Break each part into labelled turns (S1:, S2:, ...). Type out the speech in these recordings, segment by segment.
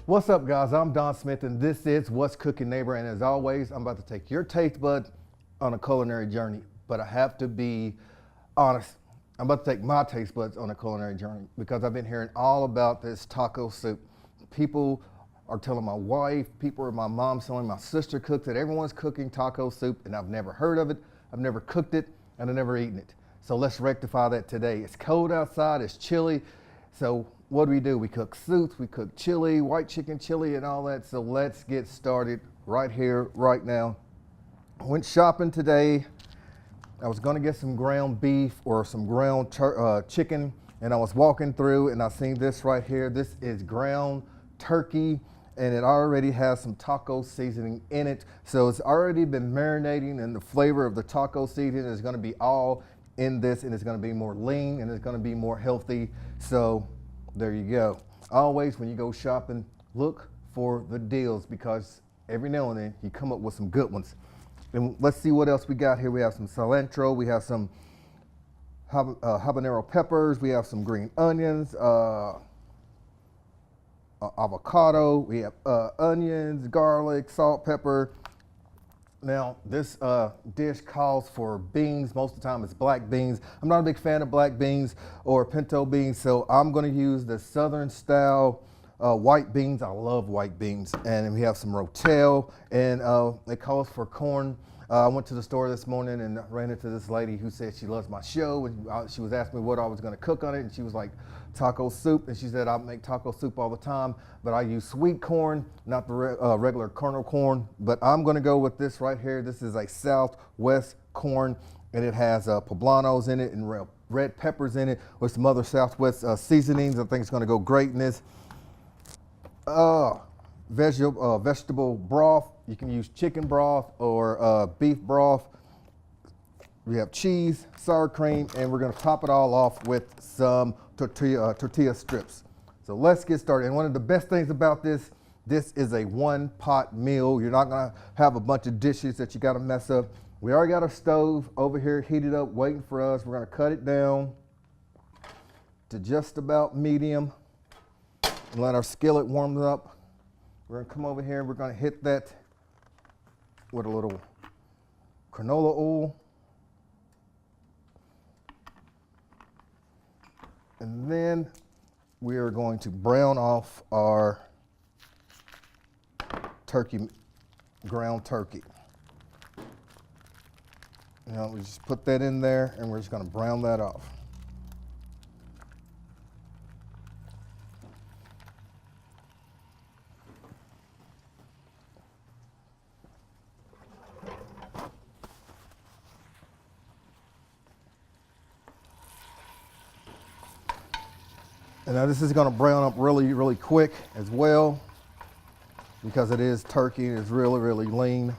S1: What's up, guys? I'm Don Smith, and this is What's Cooking Neighbor. And as always, I'm about to take your taste bud on a culinary journey. But I have to be honest. I'm about to take my taste buds on a culinary journey because I've been hearing all about this taco soup. People are telling my wife, people are my mom telling my sister cooks it. Everyone's cooking taco soup, and I've never heard of it. I've never cooked it, and I've never eaten it. So let's rectify that today. It's cold outside, it's chilly. So what do? We cook soups, we cook chili, white chicken chili and all that. So let's get started right here, right now. I went shopping today. I was gonna get some ground beef or some ground chicken, and I was walking through and I seen this right here. This is ground turkey, and it already has some taco seasoning in it. So it's already been marinating, and the flavor of the taco seasoning is gonna be all in this, and it's gonna be more lean and it's gonna be more healthy. So there you go. Always when you go shopping, look for the deals because every now and then you come up with some good ones. And let's see what else we got here. We have some cilantro, we have some habanero peppers, we have some green onions, avocado, we have onions, garlic, salt, pepper. Now, this dish calls for beans. Most of the time it's black beans. I'm not a big fan of black beans or pinto beans, so I'm gonna use the Southern style white beans. I love white beans. And we have some rotel, and it calls for corn. I went to the store this morning and ran into this lady who said she loves my show, and she was asking me what I was gonna cook on it, and she was like, taco soup, and she said I make taco soup all the time, but I use sweet corn, not the regular kernel corn. But I'm gonna go with this right here. This is a Southwest corn, and it has poblanos in it and red peppers in it with some other Southwest seasonings. I think it's gonna go great in this. Vegetable broth. You can use chicken broth or beef broth. We have cheese, sour cream, and we're gonna top it all off with some tortilla strips. So let's get started. And one of the best things about this is a one pot meal. You're not gonna have a bunch of dishes that you gotta mess up. We already got our stove over here heated up, waiting for us. We're gonna cut it down to just about medium and let our skillet warm up. We're gonna come over here and we're gonna hit that with a little canola oil. And then we are going to brown off our turkey, ground turkey. Now we just put that in there and we're just gonna brown that off. And now this is gonna brown up really, really quick as well because it is turkey and it's really, really lean.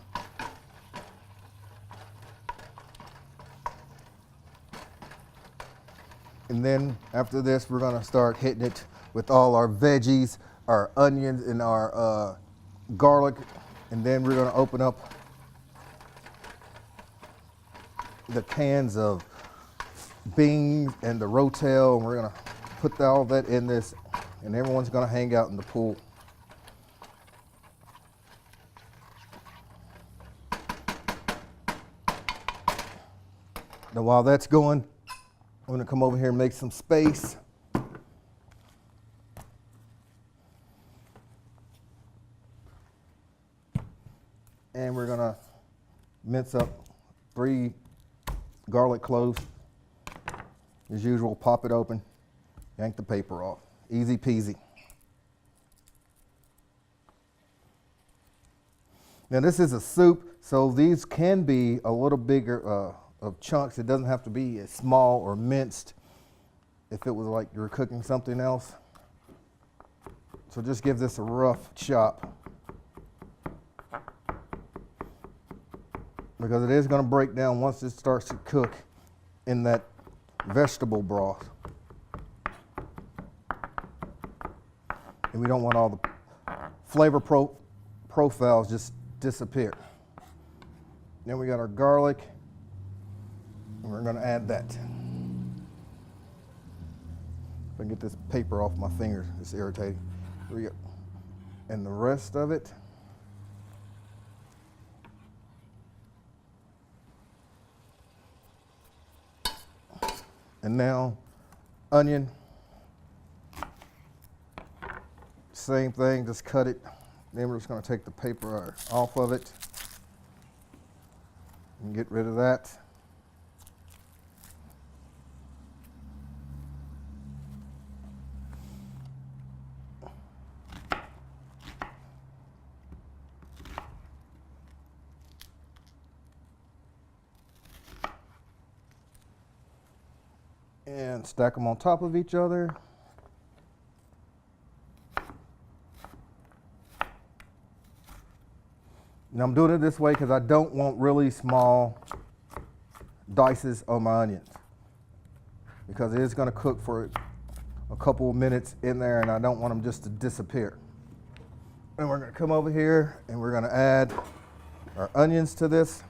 S1: And then after this, we're gonna start hitting it with all our veggies, our onions and our garlic. And then we're gonna open up the cans of beans and the rotel, and we're gonna put all that in this, and everyone's gonna hang out in the pool. Now while that's going, I'm gonna come over here and make some space. And we're gonna mince up 3 garlic cloves. As usual, pop it open. Yank the paper off. Easy peasy. Now this is a soup, so these can be a little bigger of chunks. It doesn't have to be as small or minced if it was like you were cooking something else. So just give this a rough chop because it is going to break down once it starts to cook in that vegetable broth. And we don't want all the flavor profiles just disappear. Then we got our garlic, and we're gonna add that. If I can get this paper off my fingers, it's irritating. Here we go. and the rest of it. And now onion, same thing, just cut it. Then we're just going to take the paper off of it and get rid of that. And stack them on top of each other. Now I'm doing it this way because I don't want really small dices on my onions, because it is going to cook for a couple of minutes in there and I don't want them just to disappear. And we're going to come over here and we're going to add our onions to this.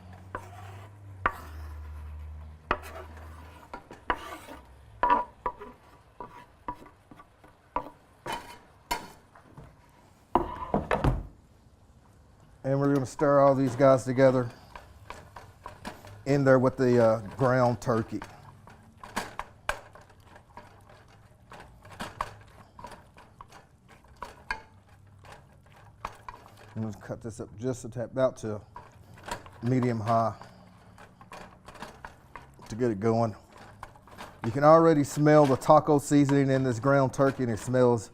S1: And we're going to stir all these guys together in there with the ground turkey. I'm going to cut this up just a tap, about to medium high to get it going. You can already smell the taco seasoning in this ground turkey, and it smells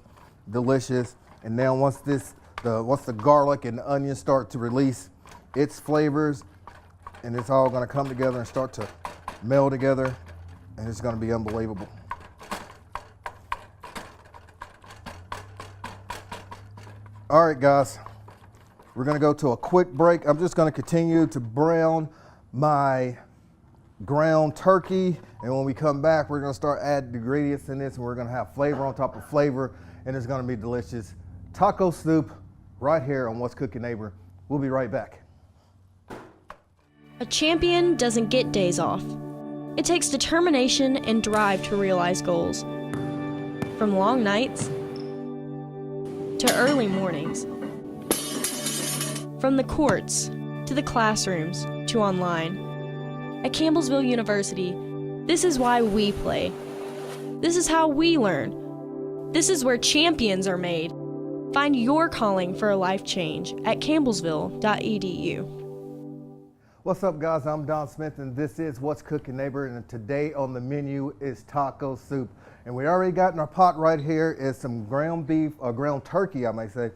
S1: delicious. And now once the garlic and the onions start to release its flavors, and it's all going to come together and start to meld together, and it's going to be unbelievable. All right, guys, we're going to go to a quick break. I'm just going to continue to brown my ground turkey, and when we come back, we're going to start adding ingredients in this, and we're going to have flavor on top of flavor, and it's going to be delicious taco soup right here on What's Cooking Neighbor. We'll be right back.
S2: A champion doesn't get days off. It takes determination and drive to realize goals. From long nights to early mornings. From the courts to the classrooms to online. At Campbellsville University, this is why we play. This is how we learn. This is where champions are made. Find your calling for a life change at campbellsville.edu.
S1: What's up, guys? I'm Don Smith, and this is What's Cooking Neighbor, and today on the menu is taco soup. And we already got in our pot right here is some ground beef, or ground turkey, I may say,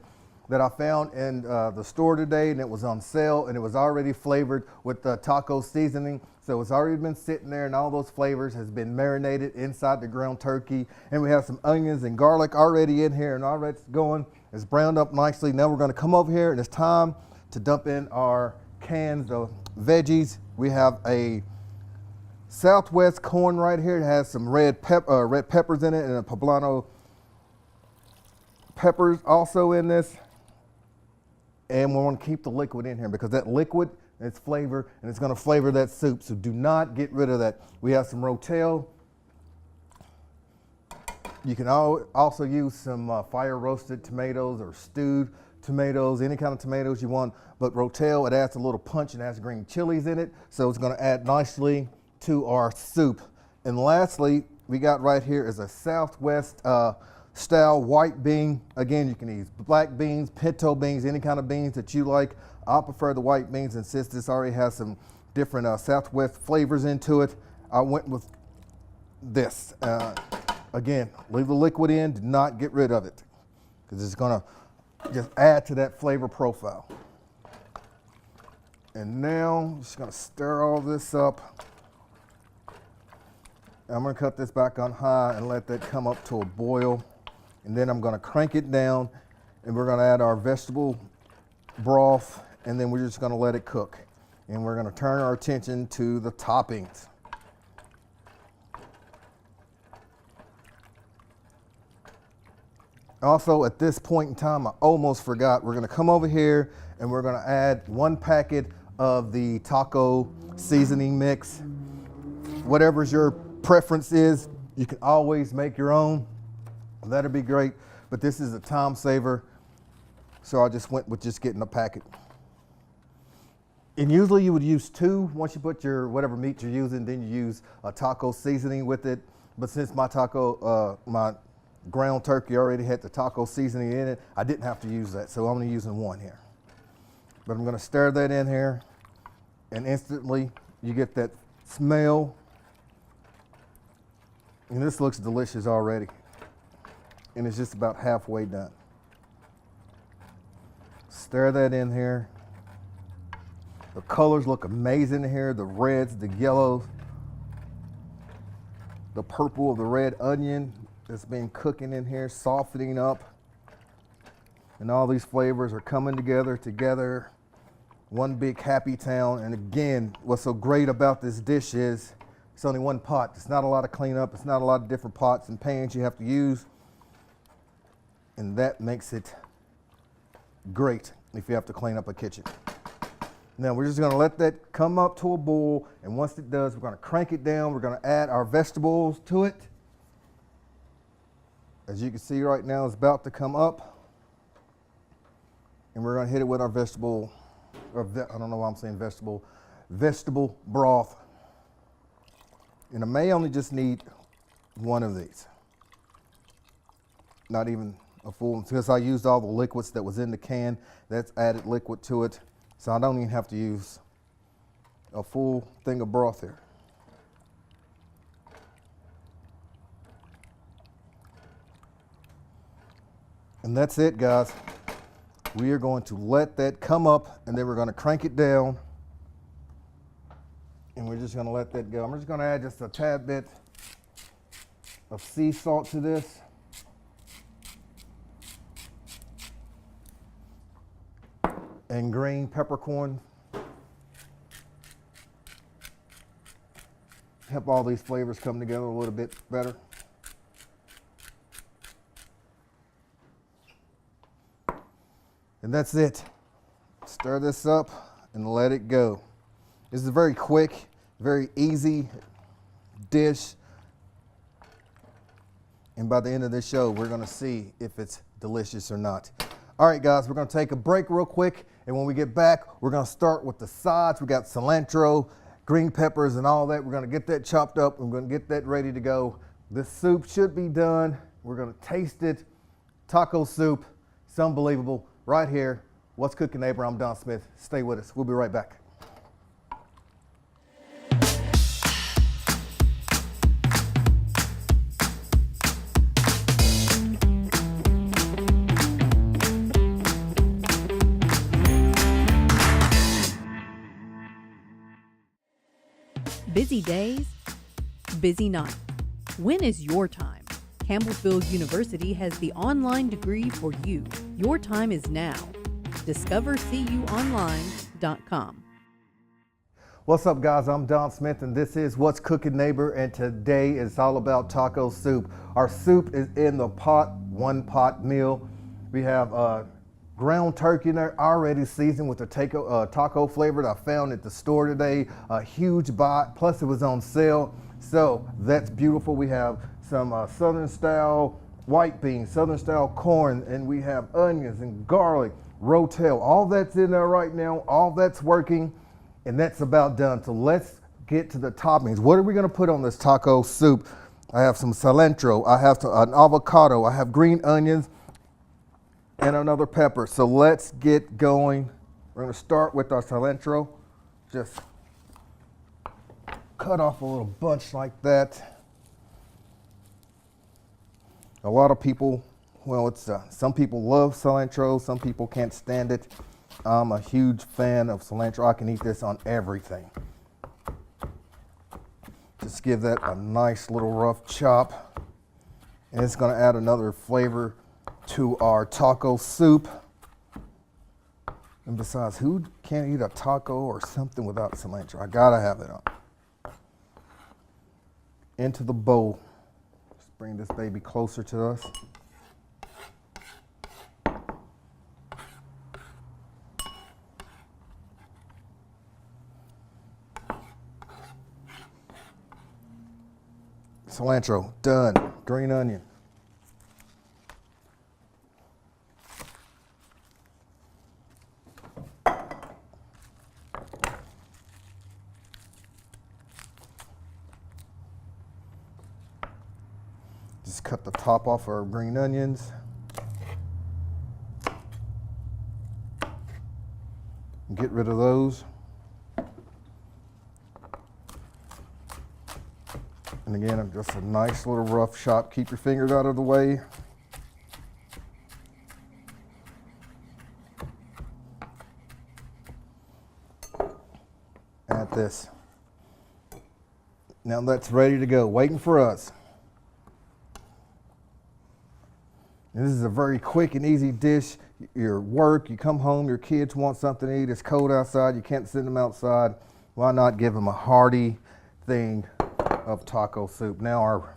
S1: that I found in the store today, and it was on sale, and it was already flavored with the taco seasoning. So it's already been sitting there, and all those flavors has been marinated inside the ground turkey. And we have some onions and garlic already in here, and already going. It's browned up nicely. Now we're going to come over here, and it's time to dump in our cans of veggies. We have a Southwest corn right here. It has some red peppers in it, and a poblano peppers also in this. And we want to keep the liquid in here because that liquid, it's flavor, and it's going to flavor that soup. So do not get rid of that. We have some Rotel. You can also use some fire roasted tomatoes or stewed tomatoes, any kind of tomatoes you want. But Rotel, it adds a little punch and has green chilies in it. So it's going to add nicely to our soup. And lastly, we got right here is a Southwest style white bean. Again, you can use black beans, pinto beans, any kind of beans that you like. I prefer the white beans, and since this already has some different Southwest flavors into it, I went with this. Again, leave the liquid in, do not get rid of it, because it's gonna just add to that flavor profile. And now I'm just gonna stir all this up. I'm gonna cut this back on high and let that come up to a boil. And then I'm gonna crank it down, and we're gonna add our vegetable broth, and then we're just gonna let it cook. And we're gonna turn our attention to the toppings. Also, at this point in time, I almost forgot, we're gonna come over here and we're gonna add 1 packet of the taco seasoning mix. Whatever's your preference is, you can always make your own. That'd be great, but this is a time saver. So I just went with just getting a packet. And usually you would use 2 once you put your whatever meat you're using, then you use a taco seasoning with it. But since my my ground turkey already had the taco seasoning in it, I didn't have to use that. So I'm only using 1 here. But I'm gonna stir that in here, and instantly you get that smell. And this looks delicious already. And it's just about halfway done. Stir that in here. The colors look amazing in here, the reds, the yellows, the purple of the red onion that's been cooking in here, softening up. And all these flavors are coming together. One big happy town. And again, what's so great about this dish is it's only 1 pot. It's not a lot of cleanup. It's not a lot of different pots and pans you have to use. And that makes it great if you have to clean up a kitchen. Now we're just gonna let that come up to a boil, and once it does, we're gonna crank it down. We're gonna add our vegetables to it. As you can see right now, it's about to come up. And we're gonna hit it with our vegetable, I don't know why I'm saying vegetable broth. And I may only just need 1 of these. Not even a full, because I used all the liquids that was in the can. That's added liquid to it. So I don't even have to use a full thing of broth here. And that's it, guys. We are going to let that come up, and then we're going to crank it down. And we're just going to let that go. I'm just going to add just a tad bit of sea salt to this. And green peppercorn. Help all these flavors come together a little bit better. And that's it. Stir this up and let it go. This is a very quick, very easy dish. And by the end of this show, we're gonna see if it's delicious or not. All right, guys, we're gonna take a break real quick. And when we get back, we're gonna start with the sides. We got cilantro, green peppers, and all that. We're gonna get that chopped up. We're gonna get that ready to go. This soup should be done. We're gonna taste it. Taco soup, it's unbelievable. Right here, What's Cooking Neighbor? I'm Don Smith. Stay with us. We'll be right back.
S3: Busy days, busy night. When is your time? Campbellsville University has the online degree for you. Your time is now. DiscoverCUOnline.com.
S1: What's up, guys? I'm Don Smith, and this is What's Cooking Neighbor, and today is all about taco soup. Our soup is in the pot, 1 pot meal. We have ground turkey in there, already seasoned with the taco flavor that I found at the store today. A huge bite, plus it was on sale, so that's beautiful. We have some Southern style white beans, Southern style corn, and we have onions and garlic, rotel. All that's in there right now, all that's working, and that's about done. So let's get to the toppings. What are we gonna put on this taco soup? I have some cilantro, I have an avocado, I have green onions, and another pepper. So let's get going. We're gonna start with our cilantro. Just cut off a little bunch like that. A lot of people, well, some people love cilantro, some people can't stand it. I'm a huge fan of cilantro. I can eat this on everything. Just give that a nice little rough chop. And it's gonna add another flavor to our taco soup. And besides, who can't eat a taco or something without cilantro? I gotta have it on. Into the bowl. Let's bring this baby closer to us. Cilantro, done. Green onion. Just cut the top off our green onions. Get rid of those. And again, just a nice little rough chop. Keep your fingers out of the way. Add this. Now that's ready to go, waiting for us. And this is a very quick and easy dish. Your work, you come home, your kids want something to eat, it's cold outside, you can't send them outside. Why not give them a hearty thing of taco soup? Now our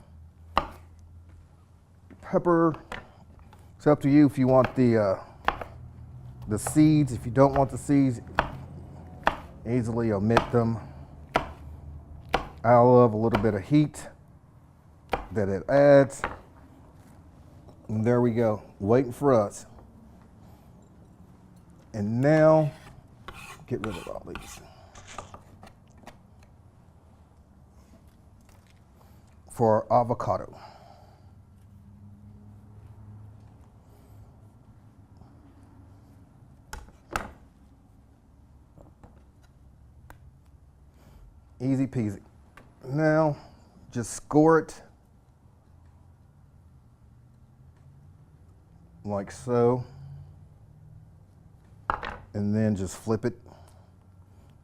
S1: pepper, it's up to you if you want the seeds. If you don't want the seeds, easily omit them. I love a little bit of heat that it adds. And there we go, waiting for us. And now, get rid of all these. For our avocado. Easy peasy. Now, just score it like so, and then just flip it.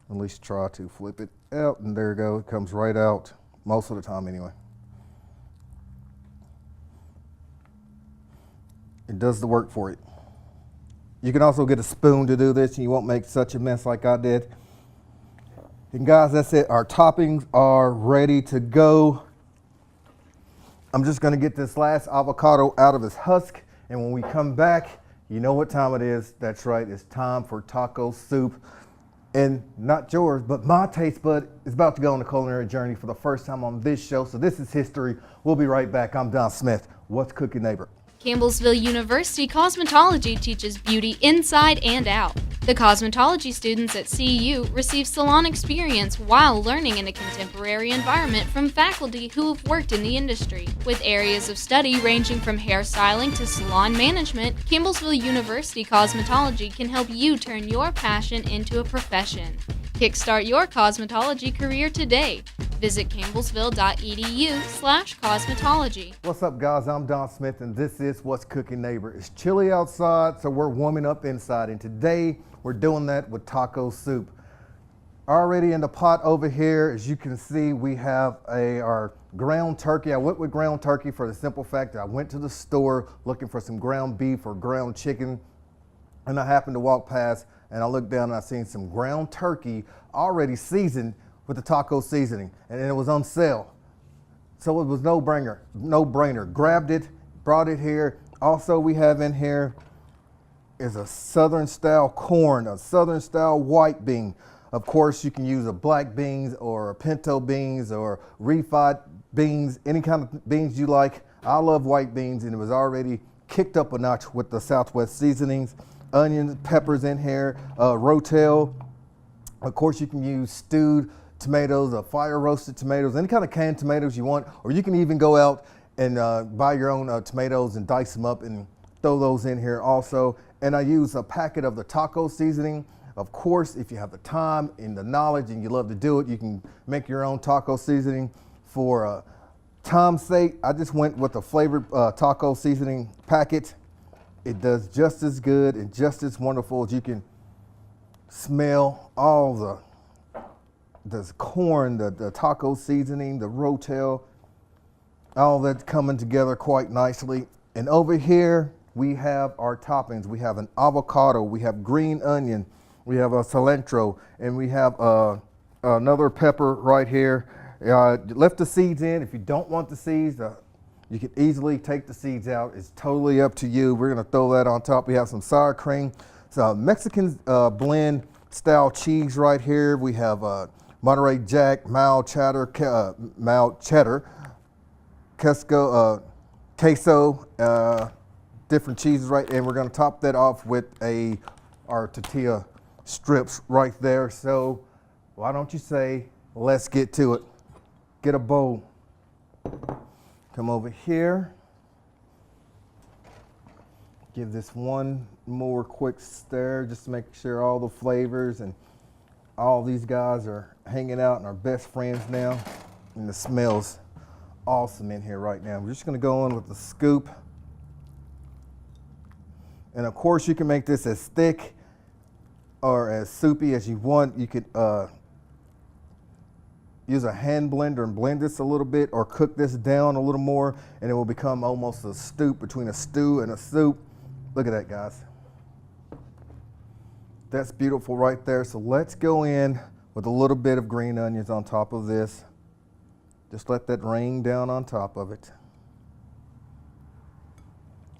S1: At least try to flip it out, and there you go. It comes right out most of the time anyway. It does the work for it. You can also get a spoon to do this, and you won't make such a mess like I did. And guys, that's it. Our toppings are ready to go. I'm just gonna get this last avocado out of its husk, and when we come back, you know what time it is. That's right, it's time for taco soup. And not yours, but my taste bud is about to go on a culinary journey for the first time on this show, so this is history. We'll be right back. I'm Don Smith. What's cooking, neighbor?
S4: Campbellsville University Cosmetology teaches beauty inside and out. The cosmetology students at CU receive salon experience while learning in a contemporary environment from faculty who have worked in the industry. With areas of study ranging from hairstyling to salon management, Campbellsville University Cosmetology can help you turn your passion into a profession. Kickstart your cosmetology career today. Visit campbellsville.edu/cosmetology.
S1: What's up, guys? I'm Don Smith, and this is What's Cooking, Neighbor. It's chilly outside, so we're warming up inside, and today we're doing that with taco soup. Already in the pot over here, as you can see, we have our ground turkey. I went with ground turkey for the simple fact that I went to the store looking for some ground beef or ground chicken, and I happened to walk past, and I looked down and I seen some ground turkey already seasoned with the taco seasoning, and it was on sale. So it was no brainer. Grabbed it, brought it here. Also we have in here is a Southern style corn, a Southern style white bean. Of course, you can use a black beans or a pinto beans or refried beans, any kind of beans you like. I love white beans, and it was already kicked up a notch with the Southwest seasonings. Onions, peppers in here, rotel. Of course, you can use stewed tomatoes, fire roasted tomatoes, any kind of canned tomatoes you want, or you can even go out and buy your own tomatoes and dice them up and throw those in here also. And I use a packet of the taco seasoning. Of course, if you have the time and the knowledge and you love to do it, you can make your own taco seasoning. For time's sake, I just went with the flavored taco seasoning packet. It does just as good and just as wonderful as you can smell all the corn, the taco seasoning, the rotel, all that's coming together quite nicely. And over here, we have our toppings. We have an avocado, we have green onion, we have a cilantro, and we have another pepper right here. Left the seeds in. If you don't want the seeds, you can easily take the seeds out. It's totally up to you. We're gonna throw that on top. We have some sour cream, some Mexican blend style cheese right here. We have Monterey Jack, mild cheddar, queso, different cheeses right, and we're gonna top that off with our tortilla strips right there. So why don't you say, let's get to it. Get a bowl. Come over here. Give this one more quick stir just to make sure all the flavors and all these guys are hanging out and are best friends now. And the smells awesome in here right now. We're just gonna go in with the scoop. And of course you can make this as thick or as soupy as you want. You could use a hand blender and blend this a little bit, or cook this down a little more, and it will become almost a stew between a stew and a soup. Look at that, guys. That's beautiful right there. So let's go in with a little bit of green onions on top of this. Just let that rain down on top of it.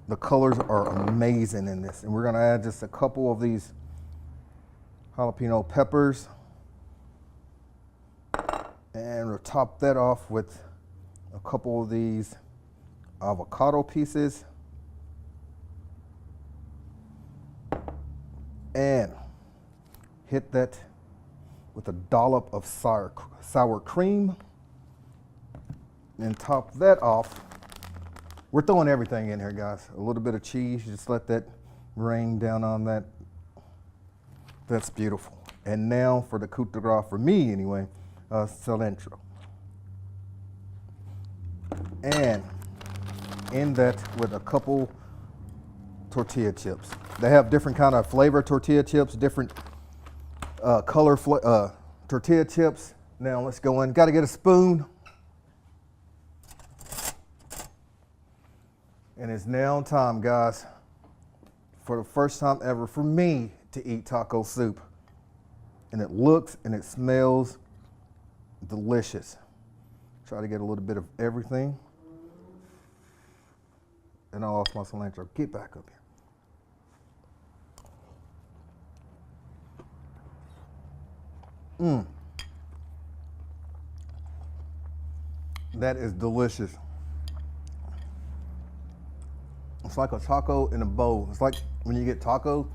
S1: The colors are amazing in this. And we're gonna add just a couple of these jalapeno peppers. And we'll top that off with a couple of these avocado pieces. And hit that with a dollop of sour cream. And top that off. We're throwing everything in here, guys. A little bit of cheese, just let that rain down on that. That's beautiful. And now for the coup de grace, for me anyway, cilantro. And in that with a couple tortilla chips. They have different kind of flavor tortilla chips, different color tortilla chips. Now let's go in. Got to get a spoon. And it's now time, guys, for the first time ever for me to eat taco soup. And it looks and it smells delicious. Try to get a little bit of everything. And I lost my cilantro. Get back up here. That is delicious. It's like a taco in a bowl. It's like when you get taco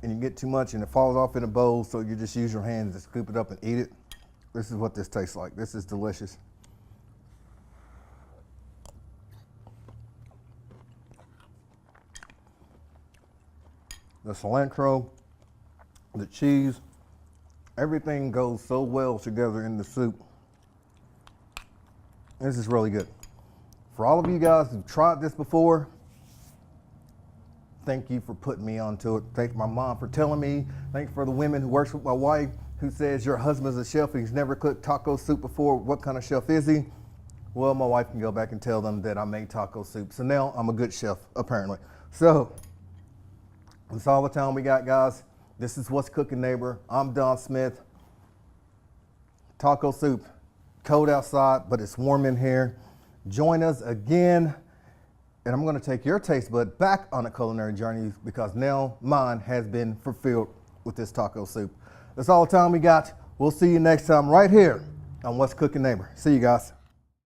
S1: and you get too much and it falls off in a bowl, so you just use your hands to scoop it up and eat it. This is what this tastes like. This is delicious. The cilantro, the cheese, everything goes so well together in the soup. This is really good. For all of you guys who've tried this before, thank you for putting me onto it. Thank my mom for telling me. Thank for the women who works with my wife who says your husband's a chef and he's never cooked taco soup before. What kind of chef is he? Well, my wife can go back and tell them that I made taco soup. So now I'm a good chef, apparently. So that's all the time we got, guys. This is What's Cooking Neighbor. I'm Don Smith. Taco soup. Cold outside, but it's warm in here. Join us again. And I'm going to take your taste bud back on a culinary journey because now mine has been fulfilled with this taco soup. That's all the time we got. We'll see you next time right here on What's Cooking Neighbor. See you guys.